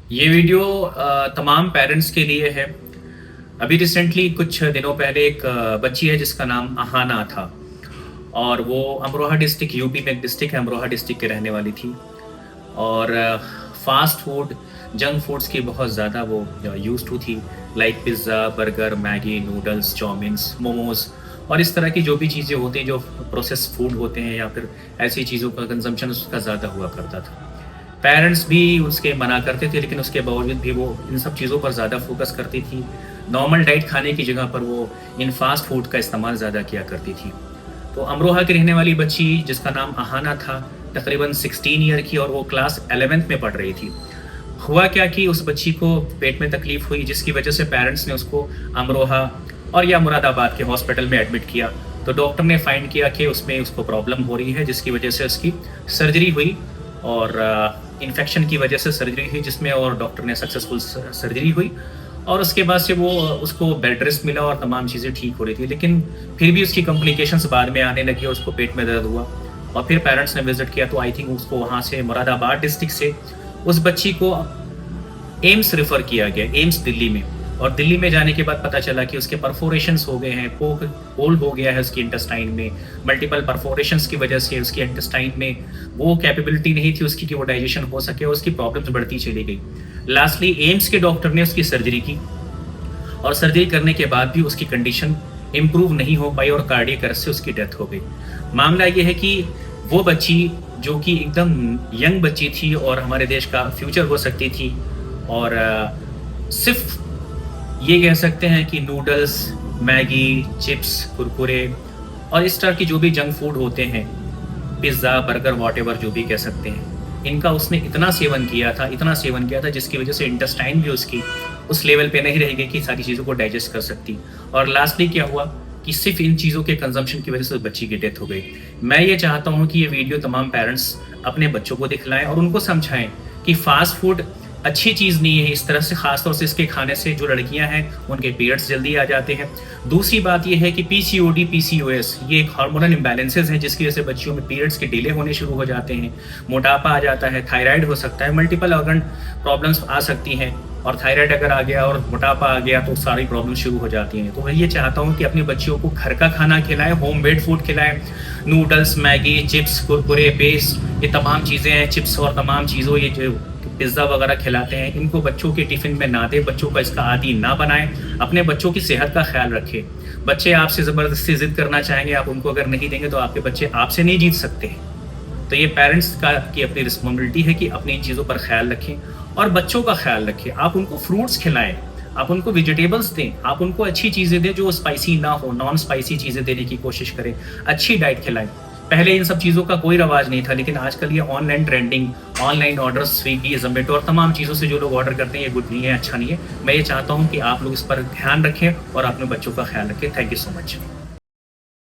ये वीडियो तमाम पेरेंट्स के लिए है। अभी रिसेंटली कुछ दिनों पहले एक बच्ची है जिसका नाम अहाना था और वो अमरोहा डिस्ट्रिक्ट यूपी में एक डिस्ट्रिक्ट है, अमरोहा डिस्ट्रिक्ट के रहने वाली थी। और फास्ट फूड, जंक फूड्स की बहुत ज़्यादा वो यूज्ड टू थी, like pizza, burger, Maggi, noodles, chowmeins, momos और इस तरह की जो भी चीज़ें होती हैं जो प्रोसेस फूड होते हैं या फिर ऐसी चीज़ों का कंजम्पशन उसका ज़्यादा हुआ करता था। पेरेंट्स भी उसके मना करते थे, लेकिन उसके बावजूद भी वो इन सब चीज़ों पर ज़्यादा फ़ोकस करती थी। नॉर्मल डाइट खाने की जगह पर वो इन फ़ास्ट फूड का इस्तेमाल ज़्यादा किया करती थी। तो अमरोहा की रहने वाली बच्ची जिसका नाम अहाना था, तकरीबन 16 ईयर की, और वो क्लास 11th में पढ़ रही थी। हुआ क्या कि उस बच्ची को पेट में तकलीफ़ हुई, जिसकी वजह से पेरेंट्स ने उसको अमरोहा और या मुरादाबाद के हॉस्पिटल में एडमिट किया। तो डॉक्टर ने फाइंड किया कि उसमें उसको प्रॉब्लम हो रही है, जिसकी वजह से उसकी सर्जरी हुई और इन्फेक्शन की वजह से सर्जरी हुई, जिसमें और डॉक्टर ने सक्सेसफुल सर्जरी हुई और उसके बाद से वो उसको बेड रेस्ट मिला और तमाम चीज़ें ठीक हो रही थी। लेकिन फिर भी उसकी कॉम्प्लिकेशंस बाद में आने लगी और उसको पेट में दर्द हुआ और फिर पेरेंट्स ने विज़िट किया तो आई थिंक उसको वहाँ से मुरादाबाद डिस्ट्रिक्ट से उस बच्ची को एम्स रेफ़र किया गया, एम्स दिल्ली में। और दिल्ली में जाने के बाद पता चला कि उसके परफोरेशंस हो गए हैं, पोक होल हो गया है उसकी इंटेस्टाइन में। मल्टीपल परफोरेशंस की वजह से उसकी इंटेस्टाइन में वो कैपेबिलिटी नहीं थी उसकी कि वो डाइजेशन हो सके और उसकी प्रॉब्लम्स बढ़ती चली गई। लास्टली एम्स के डॉक्टर ने उसकी सर्जरी की और सर्जरी करने के बाद भी उसकी कंडीशन इम्प्रूव नहीं हो पाई और कार्डियक अरेस्ट से उसकी डेथ हो गई। मामला ये है कि वो बच्ची जो कि एकदम यंग बच्ची थी और हमारे देश का फ्यूचर हो सकती थी, और सिर्फ ये कह सकते हैं कि नूडल्स, मैगी, चिप्स, कुरकुरे और इस तरह की जो भी जंक फूड होते हैं, पिज़्ज़ा, बर्गर, व्हाटएवर जो भी कह सकते हैं, इनका उसने इतना सेवन किया था, इतना सेवन किया था जिसकी वजह से इंटेस्टाइन भी उसकी उस लेवल पे नहीं रह गई कि सारी चीज़ों को डाइजेस्ट कर सकती। और लास्टली क्या हुआ कि सिर्फ़ इन चीज़ों के कंज़म्पशन की वजह से उस बच्ची की डेथ हो गई। मैं ये चाहता हूँ कि ये वीडियो तमाम पेरेंट्स अपने बच्चों को दिखलाएँ और उनको समझाएँ कि फ़ास्ट फूड अच्छी चीज़ नहीं है इस तरह से, ख़ास तौर से इसके खाने से जो लड़कियां हैं उनके पीरियड्स जल्दी आ जाते हैं। दूसरी बात ये है कि पीसीओडी, पीसीओएस ये एक हार्मोनल इम्बैलेंसेस हैं जिसकी वजह से बच्चियों में पीरियड्स के डिले होने शुरू हो जाते हैं, मोटापा आ जाता है, थायराइड हो सकता है, मल्टीपल ऑर्गन प्रॉब्लम्स आ सकती हैं। और थायराइड अगर आ गया और मोटापा आ गया तो सारी प्रॉब्लम शुरू हो जाती हैं। तो मैं ये चाहता हूँ कि अपने बच्चियों को घर का खाना खिलाएं, होम मेड फूड खिलाएं। Noodles, Maggi, chips, Kurkure, paste, ये तमाम चीज़ें हैं, चिप्स और तमाम चीज़ों, ये जो पिज़्ज़ा वगैरह खिलाते हैं, इनको बच्चों के टिफ़िन में ना दें, बच्चों का इसका आदी ना बनाएं। अपने बच्चों की सेहत का ख्याल रखें। बच्चे आपसे ज़बरदस्ती ज़िद करना चाहेंगे, आप उनको अगर नहीं देंगे तो आपके बच्चे आपसे नहीं जीत सकते हैं। तो ये पेरेंट्स का की अपनी रिस्पॉन्सिबिलिटी है कि अपनी इन चीज़ों पर ख्याल रखें और बच्चों का ख्याल रखें। आप उनको फ्रूट्स खिलाएं, आप उनको वेजिटेबल्स दें, आप उनको अच्छी चीज़ें दें जो स्पाइसी ना हो, नॉन स्पाइसी चीज़ें देने की कोशिश करें, अच्छी डाइट खिलाएं। पहले इन सब चीज़ों का कोई रवाज नहीं था, लेकिन आजकल ये online trending, online orders, Swiggy, Zomato और तमाम चीज़ों से जो लोग ऑर्डर करते हैं, ये गुड नहीं है, अच्छा नहीं है। मैं ये चाहता हूँ कि आप लोग इस पर ध्यान रखें और अपने बच्चों का ख्याल रखें। Thank you so much.